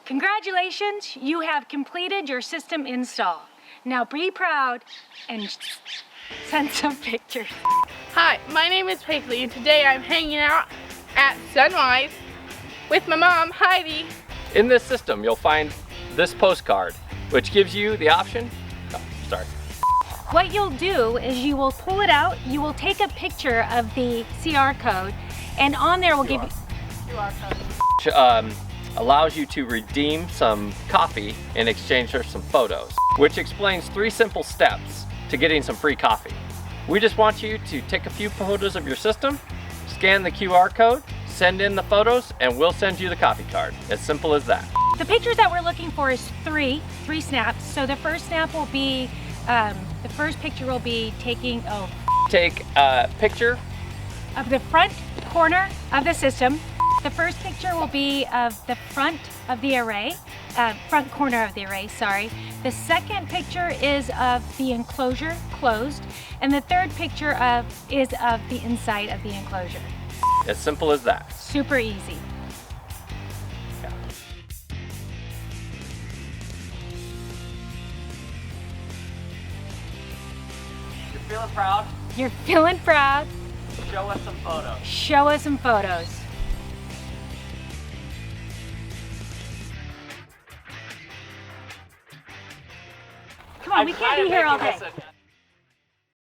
Congratulations, you have completed your system install. Now be proud and send some pictures. Hi, my name is Paisley and today I'm hanging out at SunWize with my mom, Heidi. In this system, you'll find this postcard, which gives you the option. What you'll do is you will pull it out, you will take a picture of the CR code, and on there will give you QR code. Which allows you to redeem some coffee in exchange for some photos, which explains 3 simple steps to getting some free coffee. We just want you to take a few photos of your system, scan the QR code, send in the photos, and we'll send you the coffee card. As simple as that. The pictures that we're looking for is three snaps. So the first snap will be, the first picture will be taking, Take a picture of the front corner of the system. The first picture will be of the front of the array, front corner of the array, sorry. The second picture is of the enclosure closed, and the third picture is of the inside of the enclosure. As simple as that. Super easy. Yeah. You're feeling proud? You're feeling proud? Show us some photos. Show us some photos. Come on, we can't be here all day.